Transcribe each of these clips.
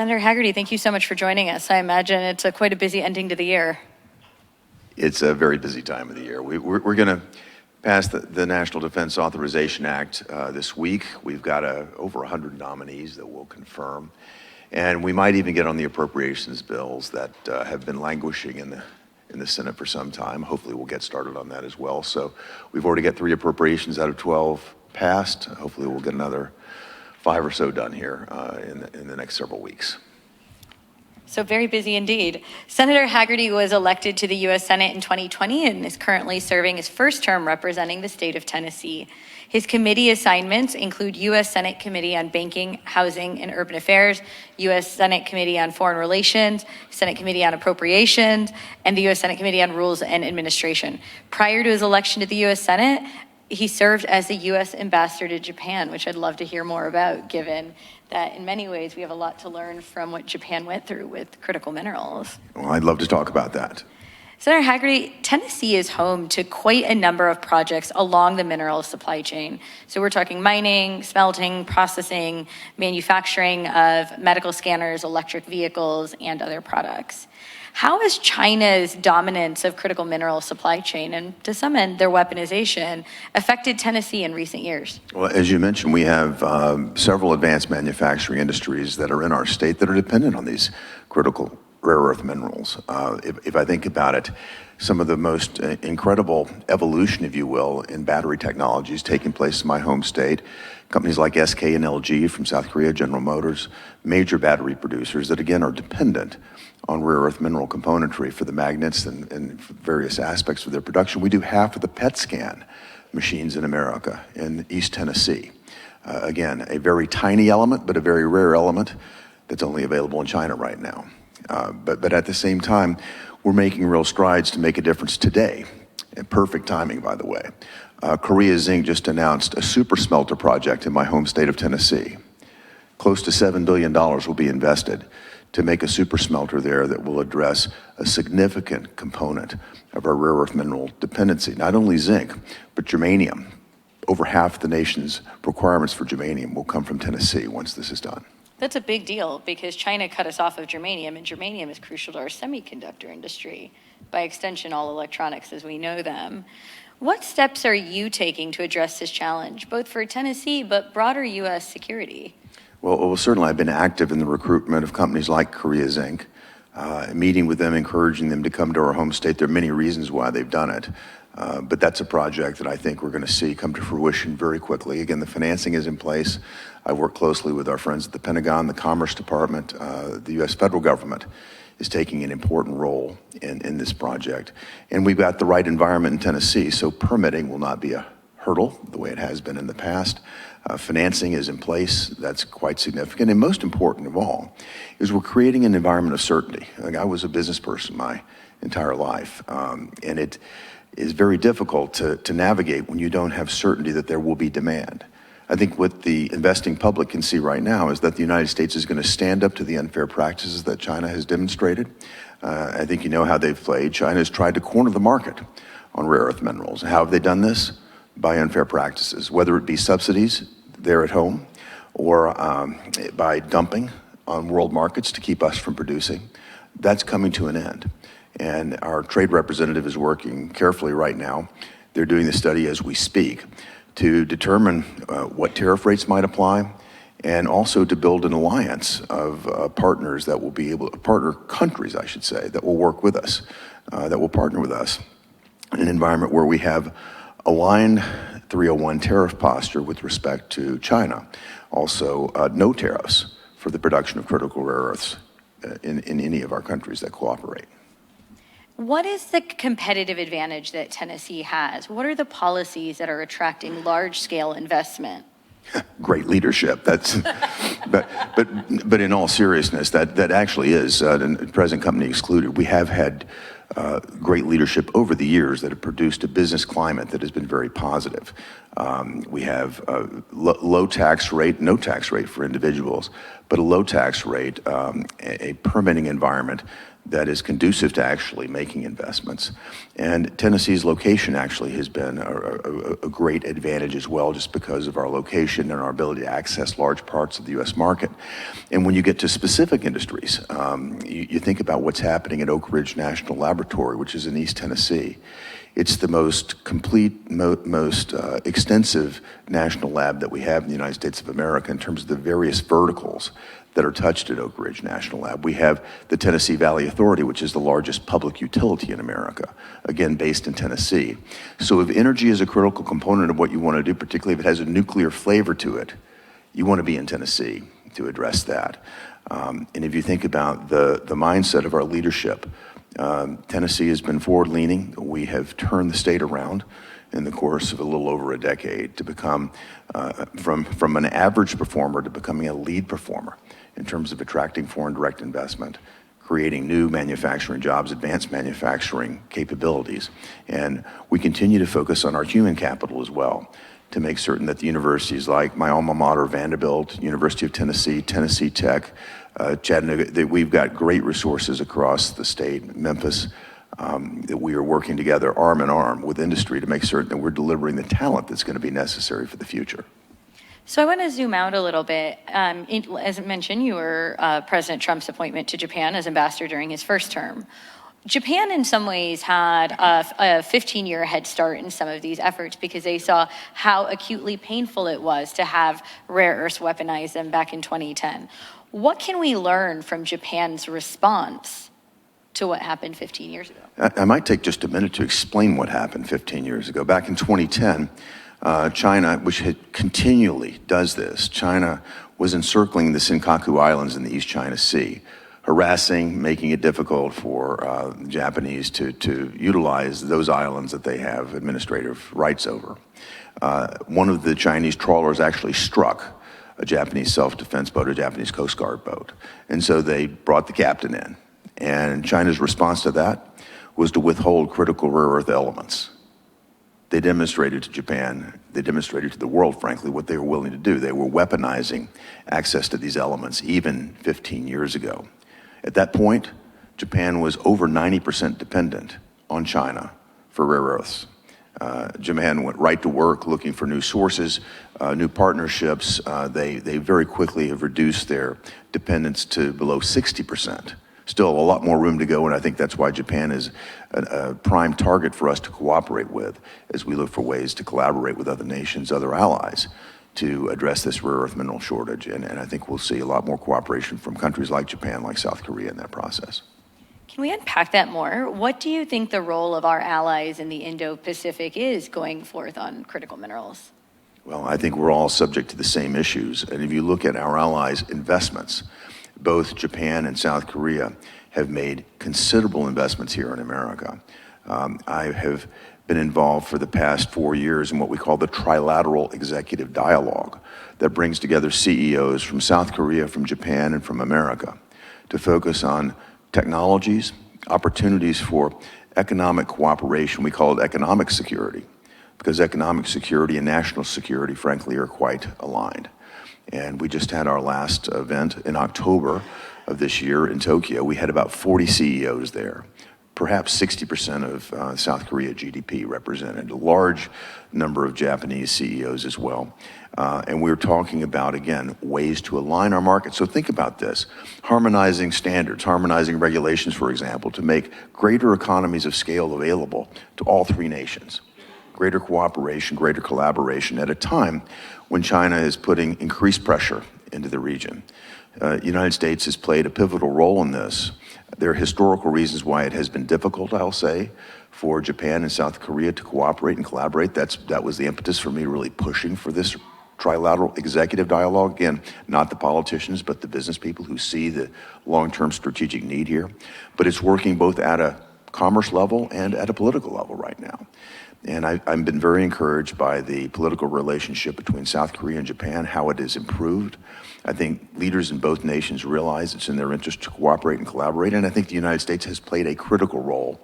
Senator Hagerty, thank you so much for joining us. I imagine it's quite a busy ending to the year. It's a very busy time of the year. We're going to pass the National Defense Authorization Act this week. We've got over 100 nominees that we'll confirm. And we might even get on the appropriations bills that have been languishing in the Senate for some time. Hopefully we'll get started on that as well. So we've already got 3 appropriations out of 12 passed. Hopefully we'll get another 5 or so done here in the next several weeks. So very busy indeed. Senator Hagerty was elected to the U.S. Senate in 2020 and is currently serving his first term representing the state of Tennessee. His committee assignments include U.S. Senate Committee on Banking, Housing, and Urban Affairs, U.S. Senate Committee on Foreign Relations, Senate Committee on Appropriations, and the U.S. Senate Committee on Rules and Administration. Prior to his election to the U.S. Senate, he served as the U.S. ambassador to Japan, which I'd love to hear more about, given that in many ways we have a lot to learn from what Japan went through with critical minerals. Well, I'd love to talk about that. Senator Hagerty, Tennessee is home to quite a number of projects along the mineral supply chain. So we're talking mining, smelting, processing, manufacturing of medical scanners, electric vehicles, and other products. How has China's dominance of critical mineral supply chain and, to some end, their weaponization affected Tennessee in recent years? Well, as you mentioned, we have several advanced manufacturing industries that are in our state that are dependent on these critical rare earth minerals. If I think about it, some of the most incredible evolution, if you will, in battery technologies taking place in my home state. Companies like SK and LG from South Korea, General Motors, major battery producers that again are dependent on rare earth mineral componentry for the magnets and various aspects of their production. We do half of the PET scan machines in America in East Tennessee. Again, a very tiny element, but a very rare element that's only available in China right now. But at the same time, we're making real strides to make a difference today. And perfect timing, by the way. Korea Zinc just announced a super smelter project in my home state of Tennessee. Close to $7 billion will be invested to make a super smelter there that will address a significant component of our rare earth mineral dependency. Not only zinc, but germanium. Over half the nation's requirements for germanium will come from Tennessee once this is done. That's a big deal because China cut us off of germanium, and germanium is crucial to our semiconductor industry. By extension, all electronics as we know them. What steps are you taking to address this challenge, both for Tennessee but broader U.S. security? Well, certainly I've been active in the recruitment of companies like Korea Zinc, meeting with them, encouraging them to come to our home state. There are many reasons why they've done it, but that's a project that I think we're going to see come to fruition very quickly. Again, the financing is in place. I work closely with our friends at the Pentagon, the Commerce Department, the U.S. federal government is taking an important role in this project. And we've got the right environment in Tennessee, so permitting will not be a hurdle the way it has been in the past. Financing is in place. That's quite significant. And most important of all is we're creating an environment of certainty. Like, I was a business person my entire life, and it is very difficult to navigate when you don't have certainty that there will be demand. I think what the investing public can see right now is that the United States is going to stand up to the unfair practices that China has demonstrated. I think you know how they've played. China has tried to corner the market on rare earth minerals. How have they done this? By unfair practices, whether it be subsidies there at home or by dumping on world markets to keep us from producing. That's coming to an end. And our trade representative is working carefully right now. They're doing the study as we speak to determine what tariff rates might apply and also to build an alliance of partners that will be able to, partner countries, I should say, that will work with us, that will partner with us in an environment where we have aligned 301 tariff posture with respect to China. Also, no tariffs for the production of critical rare earths in any of our countries that cooperate. What is the competitive advantage that Tennessee has? What are the policies that are attracting large-scale investment? Great leadership. That's, but in all seriousness, that actually is, present company excluded. We have had great leadership over the years that have produced a business climate that has been very positive. We have a low tax rate, no tax rate for individuals, but a low tax rate, a permitting environment that is conducive to actually making investments. And Tennessee's location actually has been a great advantage as well, just because of our location and our ability to access large parts of the U.S. market. And when you get to specific industries, you think about what's happening at Oak Ridge National Laboratory, which is in East Tennessee. It's the most complete, most extensive national lab that we have in the United States of America in terms of the various verticals that are touched at Oak Ridge National Lab. We have the Tennessee Valley Authority, which is the largest public utility in America, again, based in Tennessee. So if energy is a critical component of what you want to do, particularly if it has a nuclear flavor to it, you want to be in Tennessee to address that. And if you think about the mindset of our leadership, Tennessee has been forward-leaning. We have turned the state around in the course of a little over a decade to become, from an average performer to becoming a lead performer in terms of attracting foreign direct investment, creating new manufacturing jobs, advanced manufacturing capabilities. And we continue to focus on our human capital as well to make certain that the universities like my alma mater, Vanderbilt, University of Tennessee, Tennessee Tech, Chattanooga, that we've got great resources across the state, Memphis, that we are working together arm in arm with industry to make certain that we're delivering the talent that's going to be necessary for the future. So I want to zoom out a little bit. As I mentioned, you were President Trump's appointment to Japan as ambassador during his first term. Japan, in some ways, had a 15-year head start in some of these efforts because they saw how acutely painful it was to have rare earths weaponize them back in 2010. What can we learn from Japan's response to what happened 15 years ago? I might take just a minute to explain what happened 15 years ago. Back in 2010, China, which continually does this, China was encircling the Senkaku Islands in the East China Sea, harassing, making it difficult for the Japanese to utilize those islands that they have administrative rights over. One of the Chinese trawlers actually struck a Japanese self-defense boat, a Japanese Coast Guard boat. And so they brought the captain in. And China's response to that was to withhold critical rare earth elements. They demonstrated to Japan, they demonstrated to the world, frankly, what they were willing to do. They were weaponizing access to these elements even 15 years ago. At that point, Japan was over 90% dependent on China for rare earths. Japan went right to work looking for new sources, new partnerships. They very quickly have reduced their dependence to below 60%. Still a lot more room to go, and I think that's why Japan is a prime target for us to cooperate with as we look for ways to collaborate with other nations, other allies, to address this rare earth mineral shortage. And I think we'll see a lot more cooperation from countries like Japan, like South Korea in that process. Can we unpack that more? What do you think the role of our allies in the Indo-Pacific is going forth on critical minerals? Well, I think we're all subject to the same issues. And if you look at our allies' investments, both Japan and South Korea have made considerable investments here in America. I have been involved for the past 4 years in what we call the Trilateral Executive Dialogue that brings together CEOs from South Korea, from Japan, and from America to focus on technologies, opportunities for economic cooperation. We call it economic security, because economic security and national security, frankly, are quite aligned. And we just had our last event in October of this year in Tokyo. We had about 40 CEOs there, perhaps 60% of South Korea GDP represented, a large number of Japanese CEOs as well. And we were talking about, again, ways to align our market. So think about this, harmonizing standards, harmonizing regulations, for example, to make greater economies of scale available to all three nations. Greater cooperation, greater collaboration at a time when China is putting increased pressure into the region. The United States has played a pivotal role in this. There are historical reasons why it has been difficult, I'll say, for Japan and South Korea to cooperate and collaborate. That was the impetus for me really pushing for this trilateral executive dialogue. Again, not the politicians, but the business people who see the long-term strategic need here. But it's working both at a commerce level and at a political level right now. And I've been very encouraged by the political relationship between South Korea and Japan, how it has improved. I think leaders in both nations realize it's in their interest to cooperate and collaborate. And I think the United States has played a critical role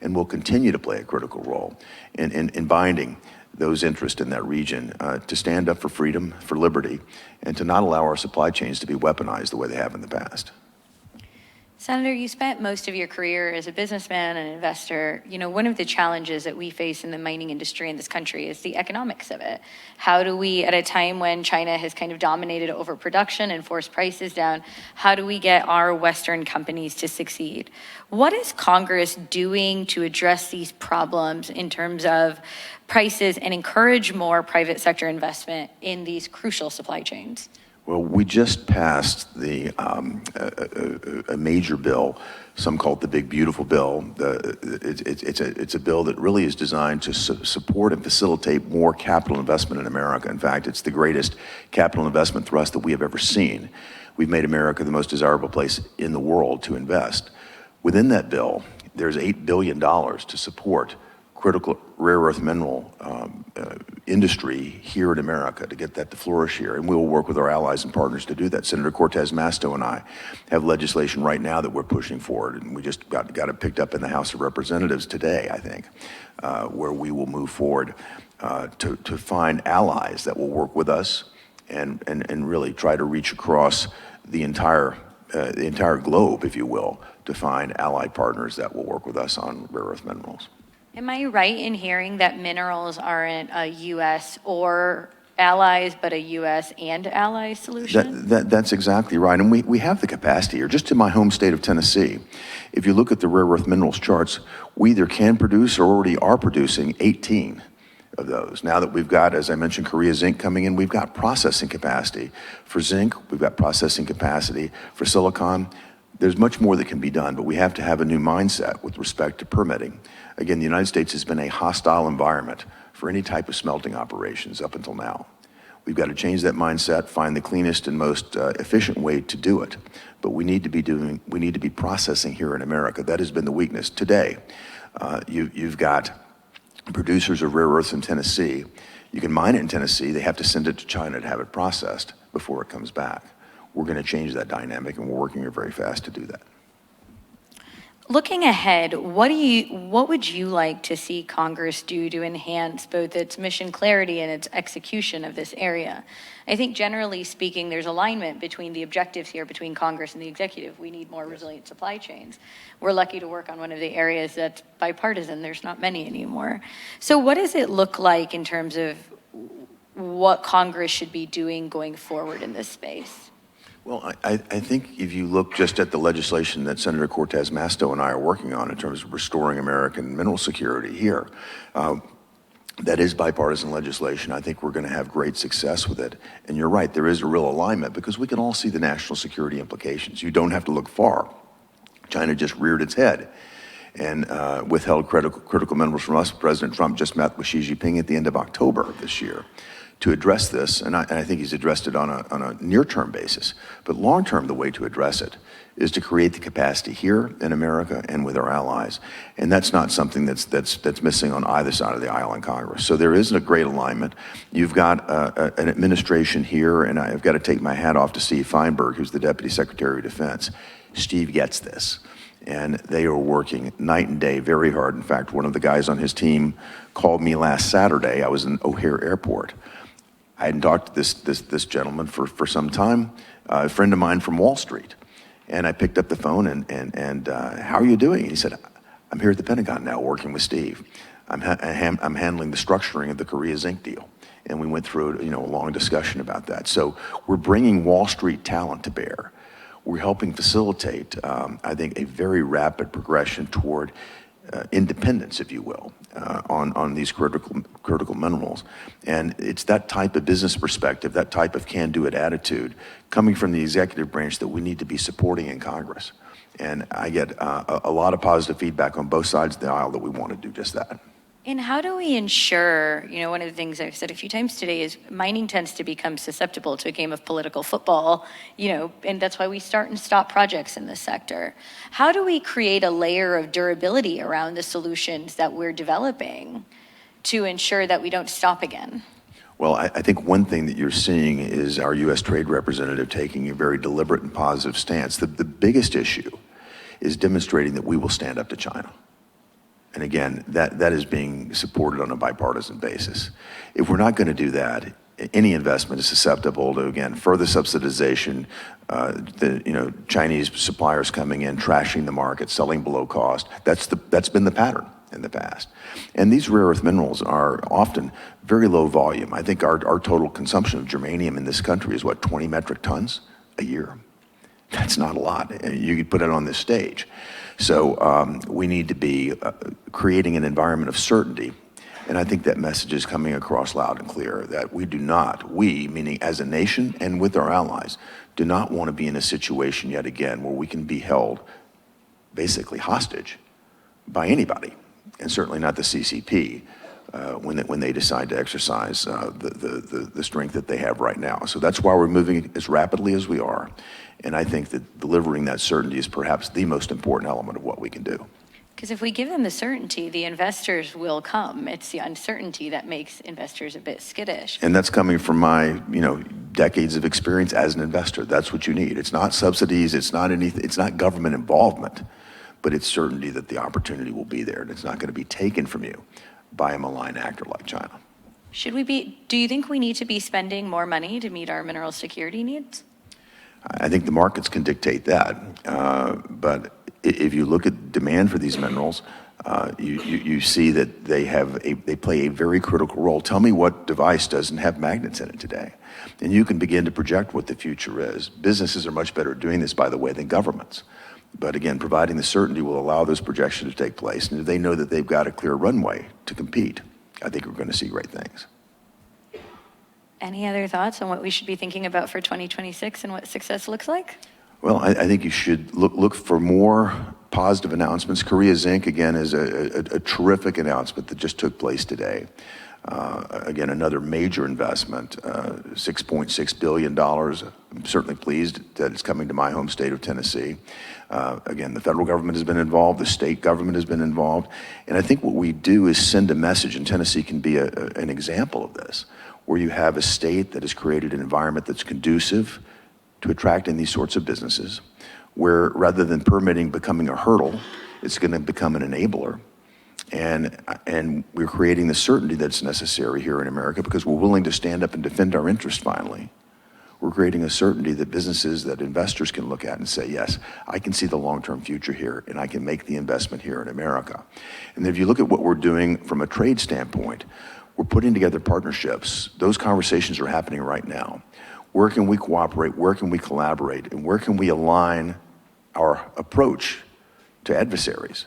and will continue to play a critical role in binding those interests in that region to stand up for freedom, for liberty, and to not allow our supply chains to be weaponized the way they have in the past. Senator, you spent most of your career as a businessman and investor. One of the challenges that we face in the mining industry in this country is the economics of it. How do we, at a time when China has kind of dominated overproduction and forced prices down, how do we get our Western companies to succeed? What is Congress doing to address these problems in terms of prices and encourage more private sector investment in these crucial supply chains? Well, we just passed a major bill, some call it the Big Beautiful Bill. It's a bill that really is designed to support and facilitate more capital investment in America. In fact, it's the greatest capital investment thrust that we have ever seen. We've made America the most desirable place in the world to invest. Within that bill, there's $8 billion to support critical rare earth mineral industry here in America, to get that to flourish here. And we will work with our allies and partners to do that. Senator Cortez Masto and I have legislation right now that we're pushing forward, and we just got it picked up in the House of Representatives today, I think, where we will move forward to find allies that will work with us and really try to reach across the entire globe, if you will, to find allied partners that will work with us on rare earth minerals. Am I right in hearing that minerals aren't a U.S. or allies, but a U.S. and allies solution? That's exactly right. And we have the capacity here. Just in my home state of Tennessee, if you look at the rare earth minerals charts, we either can produce or already are producing 18 of those. Now that we've got, as I mentioned, Korea Zinc coming in, we've got processing capacity. For zinc, we've got processing capacity. For silicon, there's much more that can be done, but we have to have a new mindset with respect to permitting. Again, the United States has been a hostile environment for any type of smelting operations up until now. We've got to change that mindset, find the cleanest and most efficient way to do it. But we need to be processing here in America. That has been the weakness. Today, you've got producers of rare earths in Tennessee. You can mine it in Tennessee. They have to send it to China to have it processed before it comes back. We're going to change that dynamic, and we're working here very fast to do that. Looking ahead, what would you like to see Congress do to enhance both its mission clarity and its execution of this area? I think generally speaking, there's alignment between the objectives here between Congress and the executive. We need more resilient supply chains. We're lucky to work on one of the areas that's bipartisan. There's not many anymore. So what does it look like in terms of what Congress should be doing going forward in this space? Well, I think if you look just at the legislation that Senator Cortez Masto and I are working on in terms of restoring American mineral security here, that is bipartisan legislation. I think we're going to have great success with it. And you're right, there is a real alignment because we can all see the national security implications. You don't have to look far. China just reared its head and withheld critical minerals from us. President Trump just met with Xi Jinping at the end of October of this year to address this, and I think he's addressed it on a near-term basis. But long-term, the way to address it is to create the capacity here in America and with our allies. And that's not something that's missing on either side of the aisle in Congress. So there isn't a great alignment. You've got an administration here, and I've got to take my hat off to Steve Feinberg, who's the Deputy Secretary of Defense. Steve gets this. And they are working night and day very hard. In fact, one of the guys on his team called me last Saturday. I was in O'Hare Airport. I hadn't talked to this gentleman for some time, a friend of mine from Wall Street. And I picked up the phone and how are you doing? And he said, I'm here at the Pentagon now working with Steve. I'm handling the structuring of the Korea Zinc deal. And we went through a long discussion about that. So we're bringing Wall Street talent to bear. We're helping facilitate, I think, a very rapid progression toward independence, if you will, on these critical minerals. And it's that type of business perspective, that type of can-do-it attitude coming from the executive branch that we need to be supporting in Congress. And I get a lot of positive feedback on both sides of the aisle that we want to do just that. And how do we ensure, one of the things I've said a few times today is mining tends to become susceptible to a game of political football, and that's why we start and stop projects in this sector. How do we create a layer of durability around the solutions that we're developing to ensure that we don't stop again? Well, I think one thing that you're seeing is our U.S. Trade Representative taking a very deliberate and positive stance. The biggest issue is demonstrating that we will stand up to China. And again, that is being supported on a bipartisan basis. If we're not going to do that, any investment is susceptible to, again, further subsidization, Chinese suppliers coming in, trashing the market, selling below cost. That's been the pattern in the past. And these rare earth minerals are often very low volume. I think our total consumption of germanium in this country is, 20 metric tons a year? That's not a lot. You could put it on this stage. So we need to be creating an environment of certainty. And I think that message is coming across loud and clear that we, meaning as a nation and with our allies, do not want to be in a situation yet again where we can be held basically hostage by anybody, and certainly not the CCP when they decide to exercise the strength that they have right now. So that's why we're moving as rapidly as we are. And I think that delivering that certainty is perhaps the most important element of what we can do. Because if we give them the certainty, the investors will come. It's the uncertainty that makes investors a bit skittish. And that's coming from my, decades of experience as an investor. That's what you need. It's not subsidies. It's not anything. It's not government involvement, but it's certainty that the opportunity will be there and it's not going to be taken from you by a malign actor like China. Do you think we need to be spending more money to meet our mineral security needs? I think the markets can dictate that, but if you look at demand for these minerals, you see that they play a very critical role. Tell me what device doesn't have magnets in it today, and you can begin to project what the future is. Businesses are much better at doing this, by the way, than governments. But again, providing the certainty will allow those projections to take place, and if they know that they've got a clear runway to compete, I think we're going to see great things. Any other thoughts on what we should be thinking about for 2026 and what success looks like? Well, I think you should look for more positive announcements. Korea Zinc, again, is a terrific announcement that just took place today. Again, another major investment, $6.6 billion. I'm certainly pleased that it's coming to my home state of Tennessee. Again, the federal government has been involved, the state government has been involved. And I think what we do is send a message, and Tennessee can be an example of this, where you have a state that has created an environment that's conducive to attracting these sorts of businesses, where rather than permitting becoming a hurdle, it's going to become an enabler. And we're creating the certainty that's necessary here in America because we're willing to stand up and defend our interests finally. We're creating a certainty that businesses, that investors can look at and say, yes, I can see the long-term future here and I can make the investment here in America. And if you look at what we're doing from a trade standpoint, we're putting together partnerships. Those conversations are happening right now. Where can we cooperate? Where can we collaborate? And where can we align our approach to adversaries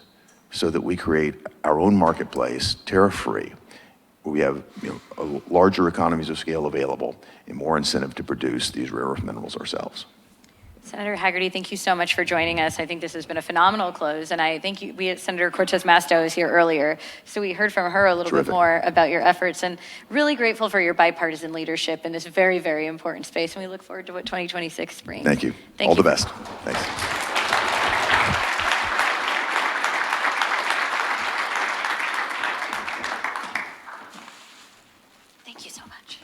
so that we create our own marketplace, tariff-free, where we have larger economies of scale available and more incentive to produce these rare earth minerals ourselves. Senator Hagerty, thank you so much for joining us. I think this has been a phenomenal close, and I thank you. Senator Cortez Masto was here earlier, so we heard from her a little bit more about your efforts, and really grateful for your bipartisan leadership in this very, very important space, and we look forward to what 2026 brings. Thank you. All the best. Thanks. Thank you so much.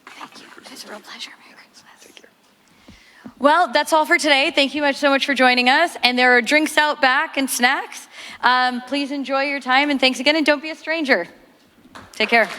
Thank you. It was a real pleasure. Merry Christmas. Take care. Well, that's all for today. Thank you so much for joining us. And there are drinks out back and snacks. Please enjoy your time, and thanks again, and don't be a stranger. Take care.